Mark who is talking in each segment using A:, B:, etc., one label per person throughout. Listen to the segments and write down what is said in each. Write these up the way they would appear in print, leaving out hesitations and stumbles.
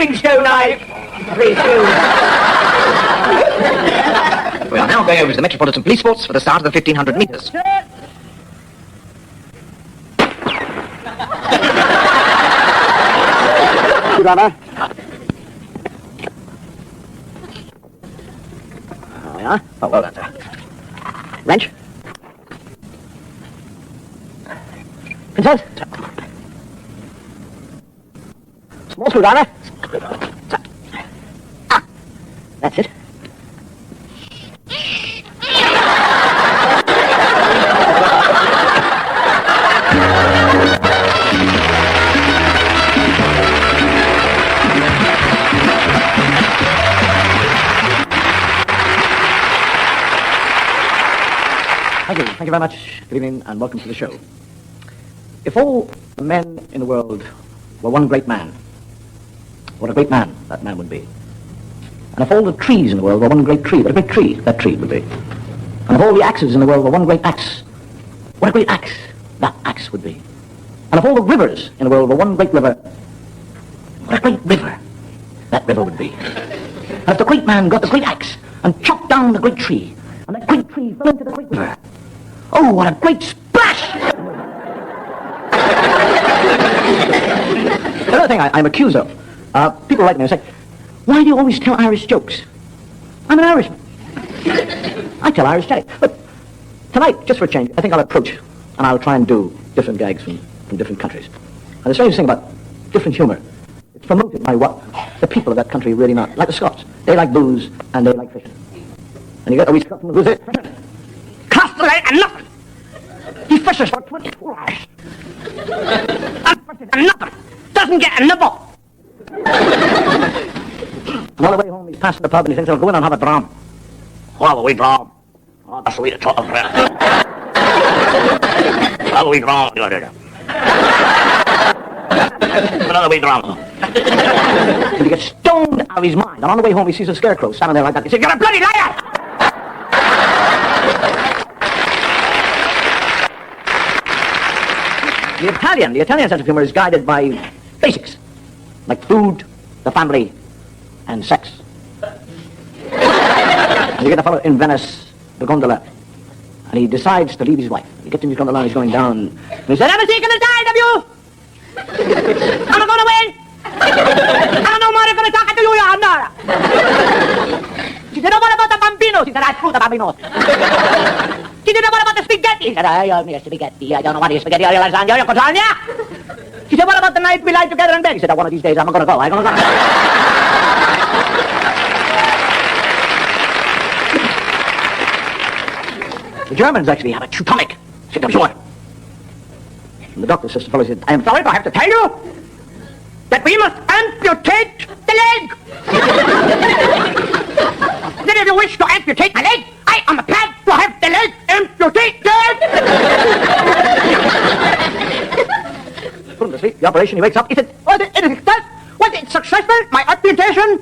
A: stepping stone, I presume.
B: We are now going over to the Metropolitan Police Force for the start of the 1,500 meters.
A: Driver. There we are. Oh, well done, sir. Wrench. Pincers. Small screwdriver. Ah, that's it. Thank you very much. Good evening and welcome to the show. If all the men in the world were one great man, what a great man that man would be. And if all the trees in the world were one great tree, what a great tree that tree would be. And if all the axes in the world were one great axe, what a great axe that axe would be. And if all the rivers in the world were one great river, what a great river that river would be. And if the great man got the great axe and chopped down the great tree, and that great tree fell into the great river, oh, what a great splash! Another thing I'm accused of, people write me and say, why do you always tell Irish jokes? I'm an Irishman. I tell Irish jokes. But tonight, just for a change, I think I'll approach and I'll try and do different gags from different countries. And the strange thing about different humor, it's promoted by what the people of that country really not. Like the Scots. They like booze and they like fishing. And you get a wee Scotsman who's it. Costs the leg and nothing. He fishes for 24 hours. And fishes and nothing. Doesn't get a nibble. And all the way home he's passing the pub and he thinks I'll go in and have a dram. Oh, have a wee dram. Oh, that's a wee chocolate bread. Have a wee dram. Another wee dram. And he gets stoned out of his mind. And on the way home he sees a scarecrow standing there like that. He says, you're a bloody liar! The Italian sense of humor is guided by basics, like food, the family, and sex. You get a fellow in Venice, the gondola, and he decides to leave his wife. He gets in his gondola and he's going down, and he said, "Ever taken a side of you? I'm not going away. I'm no more going to talk to you, you Nora." She said, "Oh, what about the bambinos?" He said, "I screw the bambinos." She said, "What about the spaghetti?" He said, "I only spaghetti. I don't know what is spaghetti or lasagna or lasagna." She said, "What about the night we lie together in bed?" He said, "One of these days I'm going to go. I'm going to go." The Germans actually have a Teutonic system. And the doctor says to the fellow, he said, "I am sorry to have to tell you that we must amputate the leg. Then if you wish to amputate my leg, I am glad to have the leg amputated." Put him to sleep. The operation, he wakes up. He said, "Was it successful, my amputation?"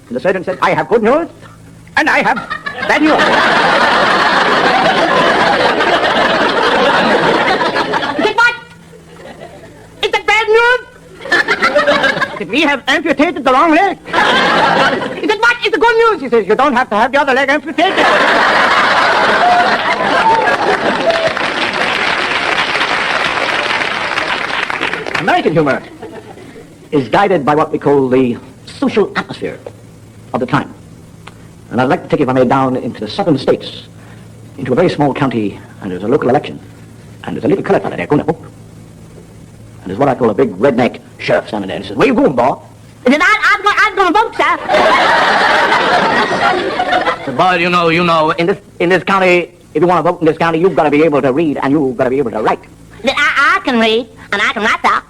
A: And the surgeon said, "I have good news, and I have bad news." He said, "What? Is that bad news?" He said, "We have amputated the wrong leg." He said, "What is the good news?" He says, "You don't have to have the other leg amputated." American humor is guided by what we call the social atmosphere of the time. And I'd like to take, if I may, down into the southern states, into a very small county, and there's a local election, and there's a little colored fella there going to vote. And there's what I call a big redneck sheriff standing there, and he says, "Where you going, boy?" He said, I'm going to vote, sir." Said, "Boy, you know, in this county, if you want to vote in this county, you've got to be able to read, and you've got to be able to write." I can read, and I can write that."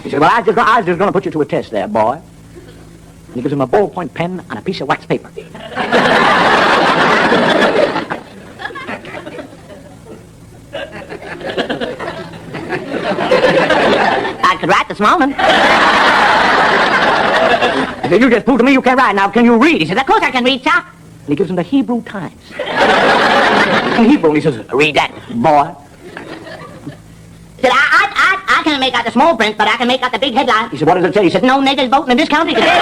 A: He said, "Well, I was just going to put you to a test there, boy." And he gives him a ballpoint pen and a piece of wax paper. "I could write this morning." He said, "You just proved to me you can write. Now, can you read?" He said, "Of course I can read, sir." And he gives him the Hebrew Times. In Hebrew, and he says, "Read that, boy." He said, I
C: can't make out the small print, but I can make out the big headline.
A: He said, what does it say? He said,
C: No niggers voting in this country today.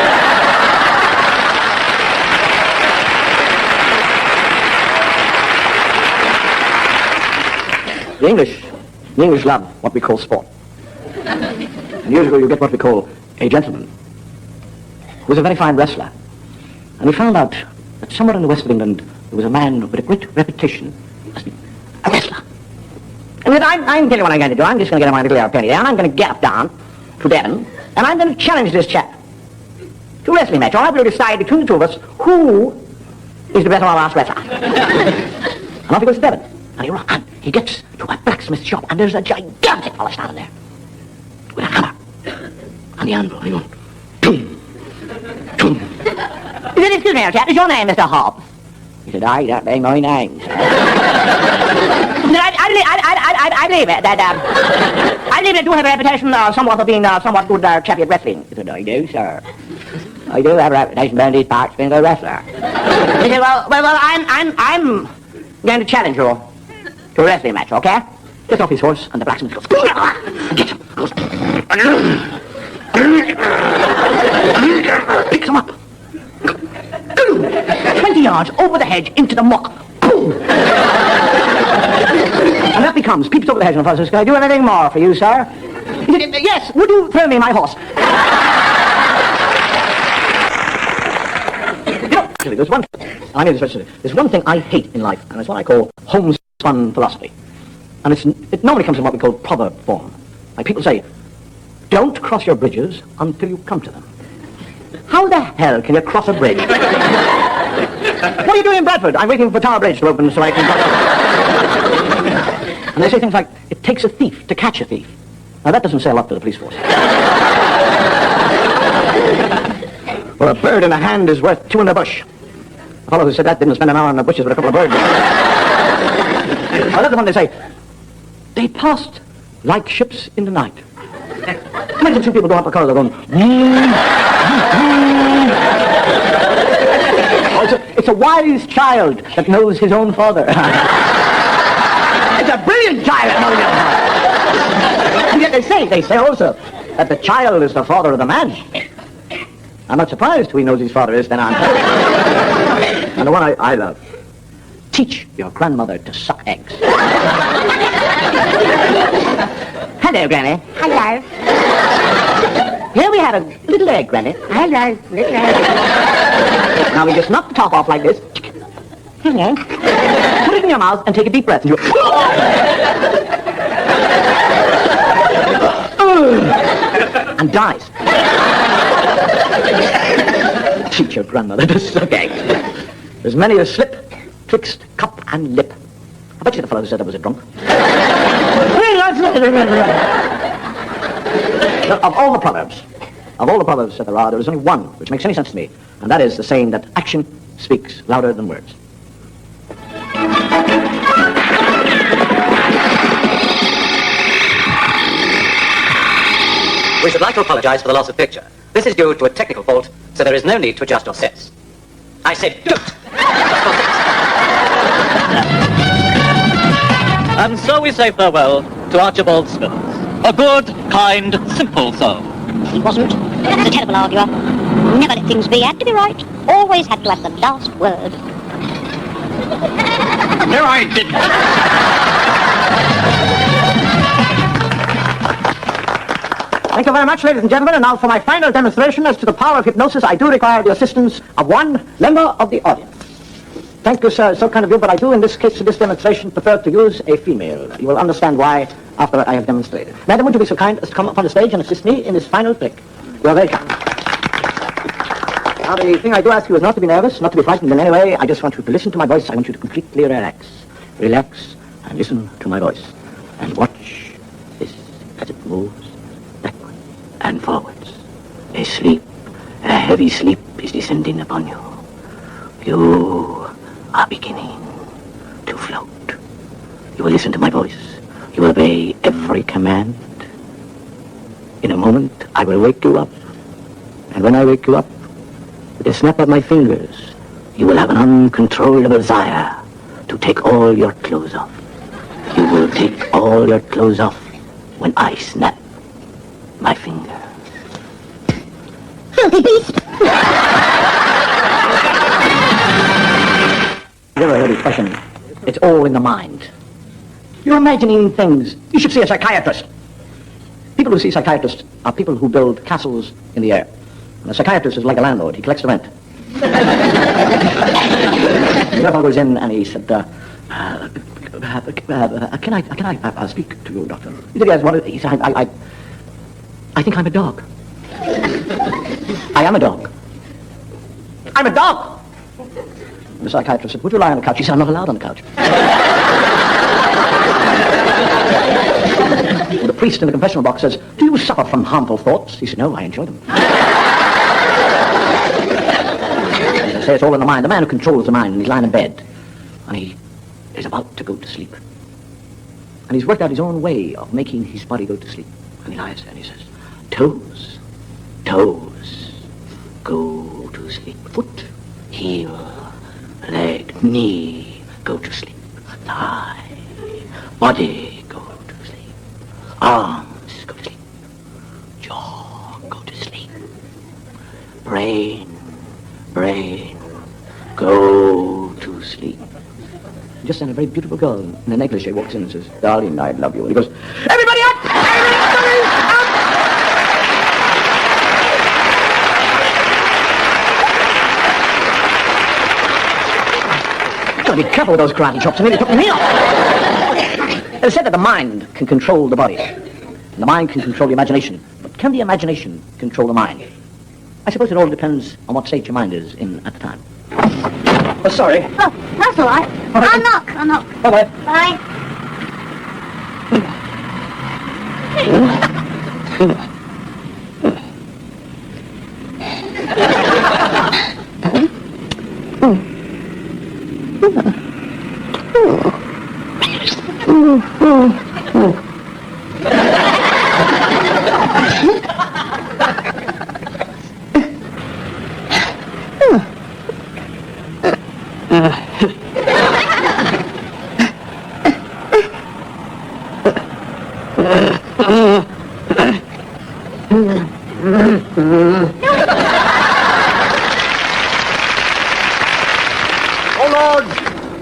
A: the English love what we call sport. And years ago, you get what we call a gentleman, who was a very fine wrestler. And we found out that somewhere in the west of England, there was a man with a great reputation as a wrestler. And then I'm telling you what I'm going to do. I'm just going to get my little airplane there, and I'm going to get up down to Devon, and I'm going to challenge this chap to a wrestling match. Or I will decide between the two of us who is the better or last wrestler. And off he goes to Devon. And he gets to a blacksmith shop, and there's a gigantic fella standing there with a hammer and the anvil. And he goes, boom, boom. He said, excuse me, old chap, is your name Mr. Hobb? He said, aye, that ain't my name, sir. I believe it, I believe it do have a reputation somewhat of being somewhat good chappy at wrestling. He said, I do, sir. I do have a reputation around these parts being a wrestler. He said, well, I'm going to challenge you to a wrestling match, okay? Gets off his horse, and the blacksmith goes, and gets him, goes, picks him up. 20 yards over the hedge into the muck. Boom! And that becomes, peeps over the hedge, and the fellow says, can I do anything more for you, sir? He said, yes, would you throw me my horse? Actually, there's one thing, I mean this, there's one thing I hate in life, and it's what I call homespun philosophy. And it normally comes in what we call proverb form. Like people say, don't cross your bridges until you come to them. How the hell can you cross a bridge? What are you doing in Bradford? I'm waiting for Tower Bridge to open so I can cross over. And they say things like, it takes a thief to catch a thief. Now that doesn't say a lot to the police force. Well, a bird in a hand is worth two in the bush. The fellow who said that didn't spend an hour in the bushes with a couple of birds. Well, that's the one they say. They passed like ships in the night. Imagine two people going up the corridor going, oh, it's a wise child that knows his own father. It's a brilliant child that knows his own father. And yet they say also that the child is the father of the man. I'm not surprised who he knows his father is, then I'm And the one I love. Teach your grandmother to suck eggs. Hello, Granny.
C: Hello.
A: Here we have a little egg, Granny.
C: Hello, little egg.
A: Now we just knock the top off like this.
C: Hello.
A: Put it in your mouth and take a deep breath. And you and dies. Teach your grandmother to suck eggs. There's many a slip twixt cup and lip. I bet you the fellow who said that was a drunk. Of all the proverbs that there is only one which makes any sense to me, and that is the saying that action speaks louder than words.
D: We should like to apologize for the loss of picture. This is due to a technical fault, so there is no need to adjust your sets. I said don't!
E: And so we say farewell to Archibald Smith. A good, kind, simple soul.
C: He wasn't. He was a terrible arguer. Never let things be. Had to be right. Always had to have the last word.
E: No, I didn't.
A: Thank you very much, ladies and gentlemen. And now for my final demonstration as to the power of hypnosis, I do require the assistance of one member of the audience. Thank you, sir. So kind of you, but I do, in this case, for this demonstration, prefer to use a female. You will understand why after I have demonstrated. Madam, would you be so kind as to come up on the stage and assist me in this final trick? You are very kind. Now, the thing I do ask you is not to be nervous, not to be frightened in any way. I just want you to listen to my voice. I want you to completely relax. Relax and listen to my voice. And watch this as it moves backwards and forwards. A sleep, a heavy sleep is descending upon you. You are beginning to float. You will listen to my voice. You will obey every command. In a moment, I will wake you up. And when I wake you up, with a snap of my fingers, you will have an uncontrollable desire to take all your clothes off. You will take all your clothes off when I snap my finger.
C: Filthy beast!
A: You ever heard the expression, it's all in the mind? You're imagining things. You should see a psychiatrist. People who see psychiatrists are people who build castles in the air. And a psychiatrist is like a landlord. He collects the rent. The fellow goes in and he said, can I speak to you, doctor? He said, yes, what? He said, I think I'm a dog. I am a dog. I'm a dog! The psychiatrist said, would you lie on the couch? He said, I'm not allowed on the couch. Well, the priest in the confessional box says, do you suffer from harmful thoughts? He said, no, I enjoy them. They say it's all in the mind. The man who controls the mind, and he's lying in bed, and he is about to go to sleep. And he's worked out his own way of making his body go to sleep. And he lies there and he says, toes, toes, go to sleep. Foot, heel, leg, knee, go to sleep. Thigh, body, go to sleep. Arms, go to sleep. Jaw, go to sleep. Brain, go to sleep. Just then a very beautiful girl in a negligee walks in and says, darling, I love you. And he goes, everybody up! Everybody up! You've got to be careful with those karate chops. I nearly took me off. It's said that the mind can control the body. And the mind can control the imagination. But can the imagination control the mind? I suppose it all depends on what state your mind is in at the time. Oh, sorry.
C: Oh, that's all right. I'll knock.
A: Bye-bye.
C: Bye.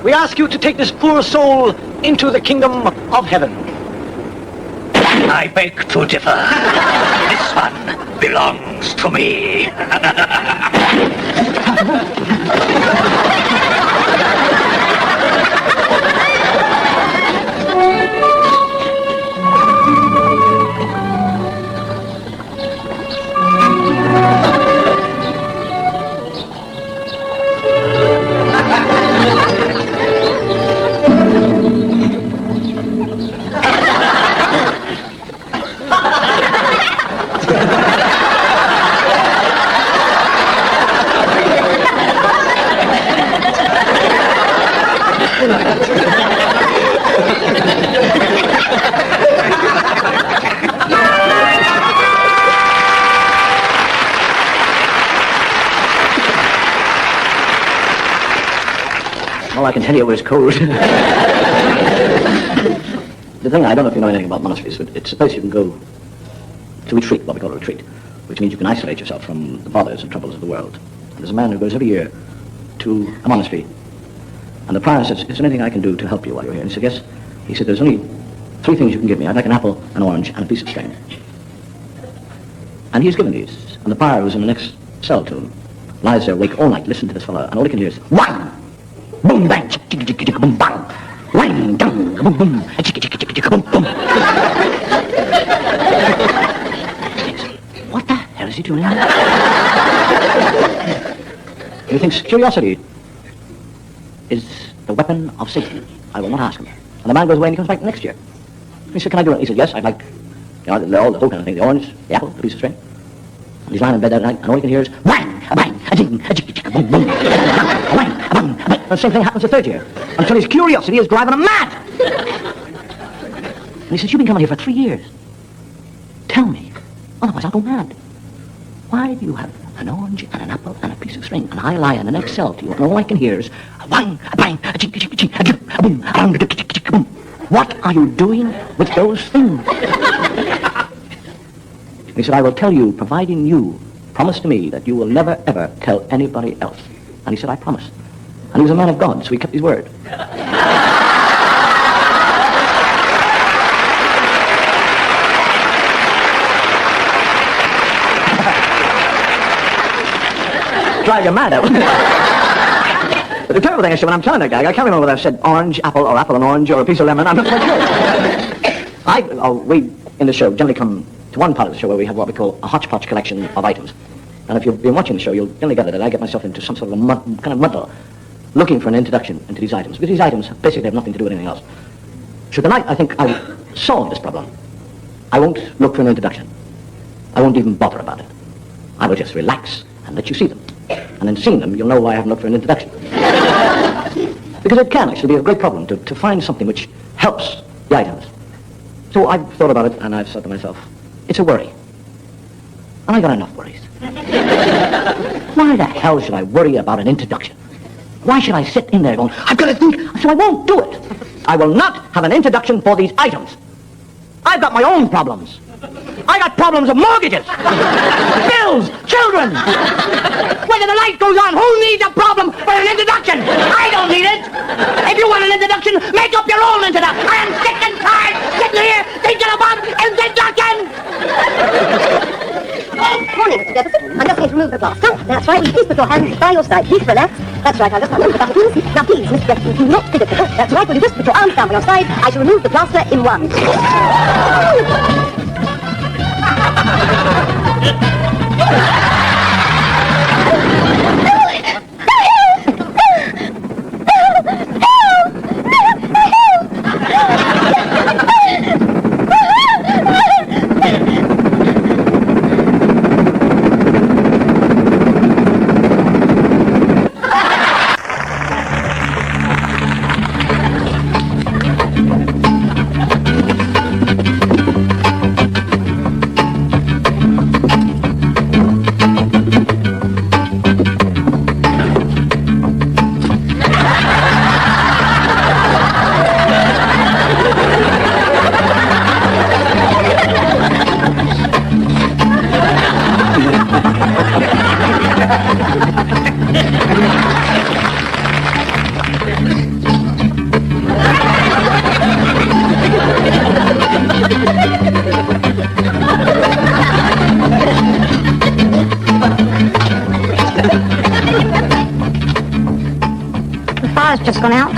A: We ask you to take this poor soul into the kingdom of heaven.
E: I beg to differ. This one belongs to me.
A: All I can tell you was cold. The thing, I don't know if you know anything about monasteries, but it's a place you can go to retreat, what we call a retreat, which means you can isolate yourself from the bothers and troubles of the world. And there's a man who goes every year to a monastery, and the prior says, is there anything I can do to help you while you're here? And he said, yes. He said, there's only 3 things you can give me. I'd like an apple, an orange, and a piece of string. And he's given these, and the prior who's in the next cell to him lies there awake all night, listening to this fellow, and all he can hear is, whang! Boom, bang, chicka, chicka, chicka, boom, bang. Whang, dang, boom, boom, chicka, chicka, chicka, chicka, boom, boom. What the hell is he doing? He thinks curiosity is the weapon of Satan. I will not ask him. And the man goes away and he comes back next year. He said, can I do it? He said, yes, I'd like, the whole kind of thing, the orange, the apple, the piece of string. And he's lying in bed that night, and all he can hear is, whang, a bang, a ding, a chicka, chicka, boom, boom. A whang, a bang, a bang. And the same thing happens the 3rd year, until his curiosity is driving him mad. And he says, you've been coming here for 3 years. Tell me, otherwise I'll go mad. Why do you have an orange and an apple and a piece of string, and I lie in the next cell to you, and all I can hear is a whang, a bang, a chicka, chicka, chicka, a jip, a boom, a bang, a chicka, chicka, boom. What are you doing with those things? He said, I will tell you, providing you promise to me that you will never, ever tell anybody else. And he said, I promise. And he was a man of God, so he kept his word. Drive you mad, But the terrible thing is, when I'm telling a gag, I can't remember whether I've said orange, apple, or apple and orange, or a piece of lemon. I'm not quite sure. We, in the show, generally come to one part of the show where we have what we call a hodgepodge collection of items. And if you've been watching the show, you'll generally gather that I get myself into some sort of a kind of muddle, looking for an introduction into these items. Because these items basically have nothing to do with anything else. So tonight, I think I solve this problem. I won't look for an introduction. I won't even bother about it. I will just relax and let you see them. And in seeing them, you'll know why I haven't looked for an introduction. Because it can actually be a great problem to find something which helps the items. So I've thought about it, and I've said to myself, it's a worry. And I got enough worries. Why the hell should I worry about an introduction? Why should I sit in there going, I've got to think, so I won't do it. I will not have an introduction for these items. I've got my own problems. I got problems of mortgages, bills, children. Whether the light goes on, who needs a problem for an introduction? I don't need it. If you want an introduction, make up your own introduction. I am sick and tired sitting here thinking about introduction.
C: Morning, Mr. Jefferson. I'm just going to remove the plaster. That's right. Please put your hands by your side. Please relax. That's right. I'll just remove the buttons. Now, please, Mr. Jefferson, do not be difficult. That's right. Will you just put your arms down by your side? I shall remove the plaster in one. Fire's just gone out.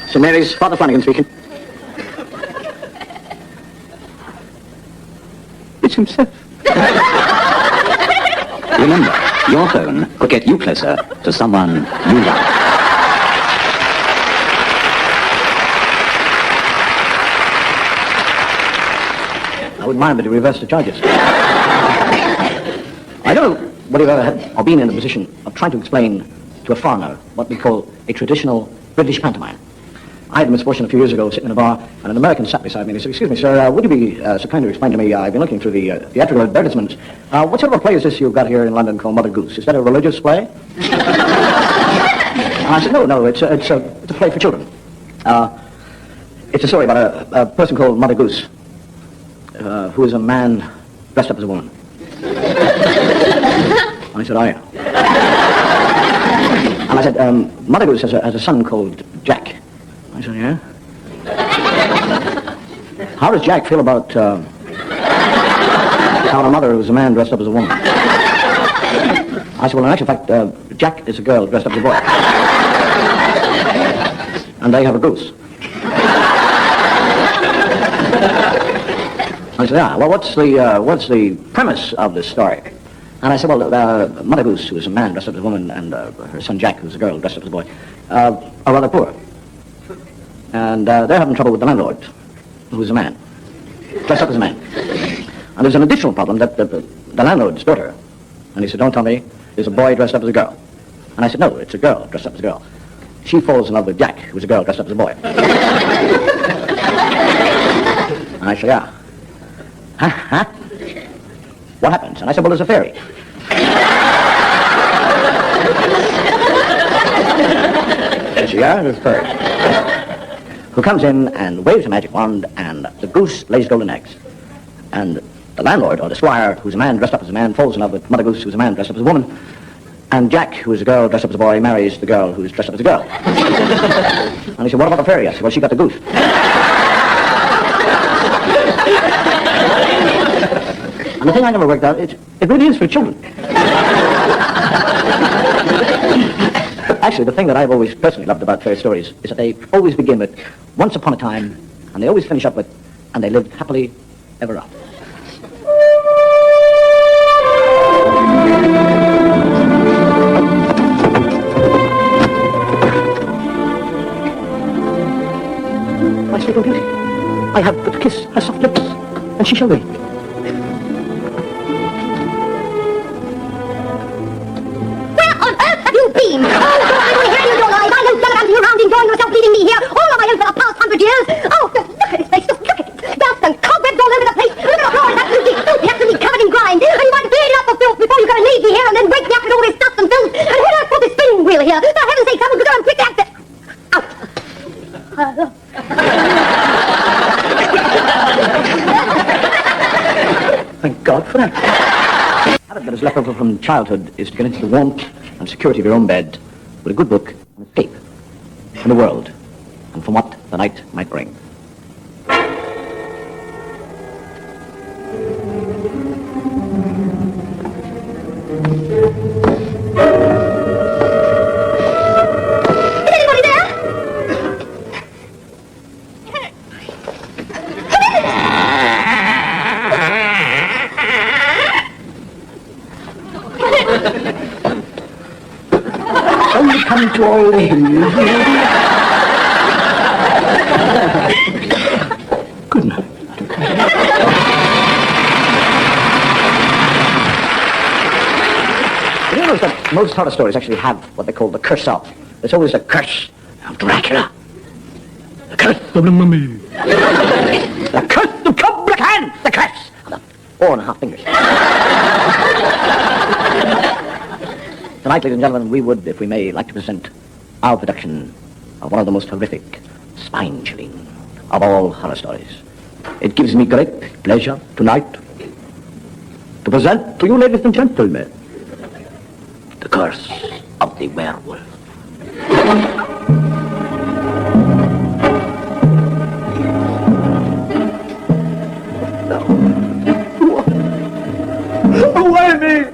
A: St. Mary's, Father Flanagan speaking. It's himself.
F: Remember, your phone could get you closer to someone you love.
A: I wouldn't mind, but to reverse the charges. I don't know whether you've ever had or been in the position of trying to explain to a foreigner what we call a traditional British pantomime. I had the misfortune a few years ago sitting in a bar, and an American sat beside me and he said, excuse me, sir, would you be so kind to explain to me, I've been looking through the theatrical advertisements, what sort of a play is this you've got here in London called Mother Goose? Is that a religious play? And I said, no, it's a play for children. It's a story about a person called Mother Goose, who is a man dressed up as a woman. I said, oh yeah. And I said, Mother Goose has a son called Jack. I said, yeah? How does Jack feel about how a mother who's a man dressed up as a woman? I said, well, in actual fact, Jack is a girl dressed up as a boy. And they have a goose. I said, yeah, well, what's the premise of this story? And I said, well, Mother Goose, who is a man dressed up as a woman, and her son Jack, who's a girl dressed up as a boy, are rather poor. And they're having trouble with the landlord, who's a man, dressed up as a man. And there's an additional problem that the landlord's daughter, and he said, don't tell me, there's a boy dressed up as a girl. And I said, no, it's a girl dressed up as a girl. She falls in love with Jack, who's a girl dressed up as a boy. And I said, yeah. Huh? What happens? And I said, well, there's a fairy. Percy, yeah? The third. Who comes in and waves a magic wand, and the goose lays golden eggs. And the landlord, or the squire, who's a man dressed up as a man, falls in love with Mother Goose, who's a man dressed up as a woman. And Jack, who is a girl dressed up as a boy, marries the girl who's dressed up as a girl. And he said, what about the fairy? I said, well, she got the goose. And the thing I never worked out, it really is for children. Actually, the thing that I've always personally loved about fairy stories is that they always begin with once upon a time, and they always finish up with, and they lived happily ever after. My sleeping beauty, I have but to kiss her soft lips, and she shall wake.
C: Where on earth have you been? Oh, God, I will hear you, your lies. I know gallivanting around enjoying yourself, leaving me here all on my own for the past 100 years. Oh, look at his face, just look at it. Dust and cobwebs all over the place. Look at the floor, it's absolutely filthy, absolutely covered in grime. And you might clean it up the filth before you go and leave me here and then wake me up with all this dust and filth. And who knows what this spinning wheel here? For heaven's sake, someone could go and quickly access. Out.
A: Thank God for that. The habit that is left over from childhood is to get into the warmth and security of your own bed with a good book and escape from the world and from what the night might bring.
C: Is anybody there?
A: Only come to all the hills. Good night. You notice that most horror stories actually have what they call the curse of. There's always a curse of Dracula. The curse of the mummy. The curse of Cobra Khan. The curse of the 4.5 fingers. Tonight, ladies and gentlemen, we would, if we may, like to present our production of one of the most horrific, spine-chilling of all horror stories. It gives me great pleasure tonight to present to you, ladies and gentlemen, The Curse of the Werewolf. Away me!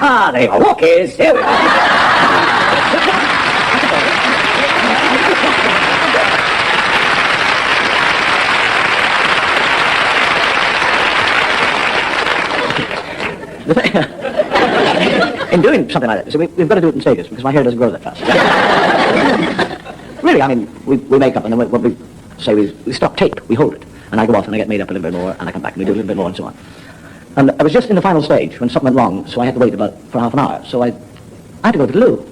A: Ah, they are walking. In doing something like that, so we've got to do it in stages because my hair doesn't grow that fast. Really, I mean, we make up and then what we say we stop tape, we hold it. And I go off and I get made up a little bit more and I come back and we do a little bit more and so on. And I was just in the final stage when something went wrong, so I had to wait for half an hour. So I had to go to the loo.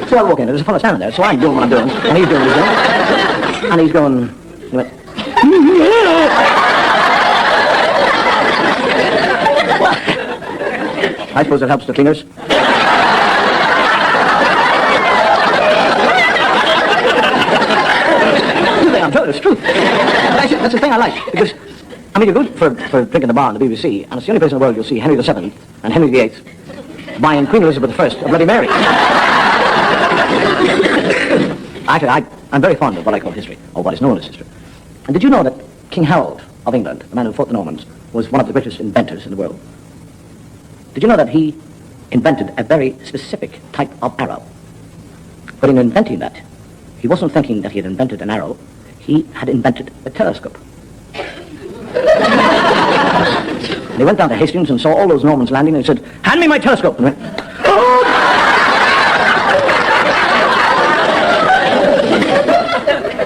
A: So I walk in, there's a fellow standing there, so I'm doing what I'm doing, and he's doing what he's doing. And he's going, he went, I suppose it helps the cleaners. I'm telling you, it's true. That's the thing I like, because I mean, you go for a drink in the bar on the BBC, and it's the only place in the world you'll see Henry VII and Henry VIII buying Queen Elizabeth I a Bloody Mary. Actually, I'm very fond of what I call history, or what is known as history. And did you know that King Harold of England, the man who fought the Normans, was one of the greatest inventors in the world? Did you know that he invented a very specific type of arrow? But in inventing that, he wasn't thinking that he had invented an arrow, he had invented a telescope. And he went down to Hastings and saw all those Normans landing and he said, "Hand me my telescope." And went, "Oh!"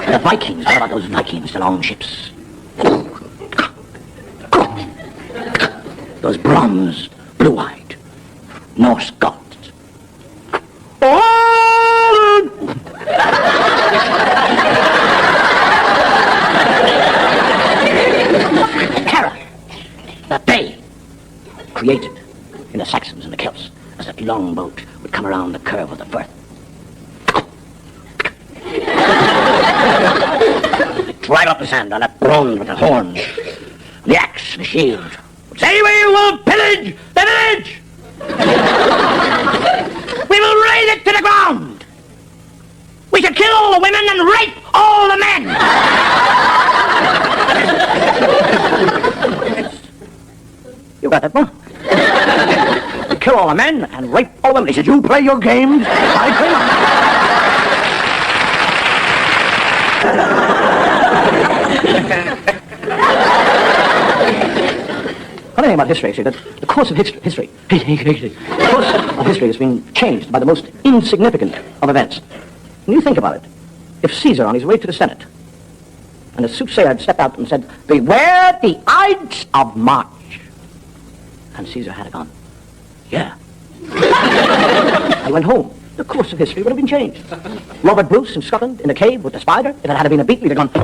A: The Vikings, what about those Vikings, the long ships? Those bronze, blue-eyed Norse gods. Terror that they created in the Saxons and the Celts as that long boat would come around the curve of the Firth. Drive up the sand on that bronze with the horns, the axe, the shield. Say we will pillage the village! We will raze it to the ground! We shall kill all the women and rape all the men! You got that, one? Kill all the men and rape all the women. He said, "You play your games, I play mine." Funny thing about history, actually, that the course of history has been changed by the most insignificant of events. When you think about it, if Caesar, on his way to the Senate, and a soothsayer had stepped out and said, "Beware the Ides of March," and Caesar had a gun, yeah. He went home. The course of history would have been changed. Robert Bruce in Scotland, in a cave with the spider, if it had been a beetle, he'd have gone.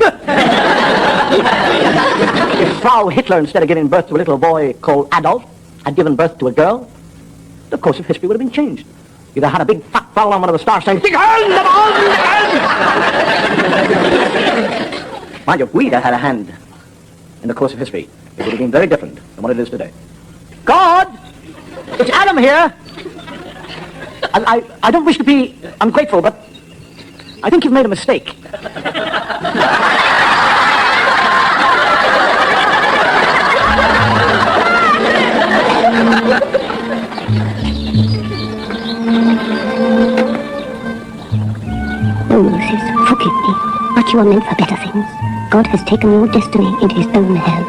A: If Frau Hitler, instead of giving birth to a little boy called Adolf, had given birth to a girl, the course of history would have been changed. You'd have had a big fat fowl on one of the stars saying, "Dig hand, the ball, dig hand!" Mind you, if we'd had a hand in the course of history, it would have been very different than what it is today. God! It's Adam here! I don't wish to be ungrateful, but I think you've made a mistake.
C: Oh, Moses, forgive me, but you are meant for better things. God has taken your destiny into his own hands.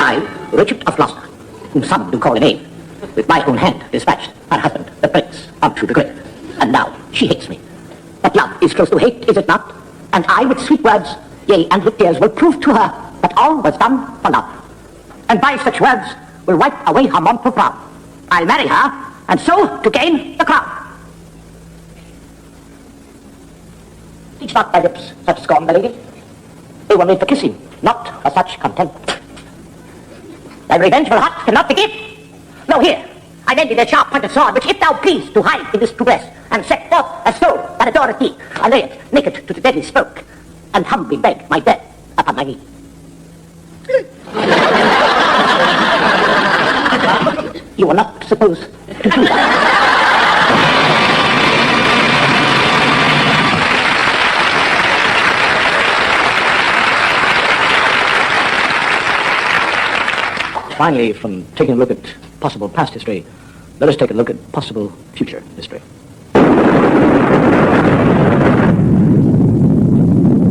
A: I, Richard of Gloucester, whom some do call a knave, with my own hand dispatched her husband, the prince, unto the grave. And now she hates me. But love is close to hate, is it not? And I, with sweet words, yea, and with tears, will prove to her that all was done for love. And by such words will wipe away her mournful frown. I'll marry her, and so to gain the crown. Teach not thy lips such scorn, my lady. They were made for kissing, not for such contempt. Thy revengeful heart cannot forgive. No, here, I lend thee the sharp-pointed sword, which if thou please to hide in this true breast, and set forth a soul that adoreth thee, I lay it naked to the deadly stroke, and humbly beg my death upon my knee. You were not supposed to do that. Finally, from taking a look at possible past history, let us take a look at possible future history.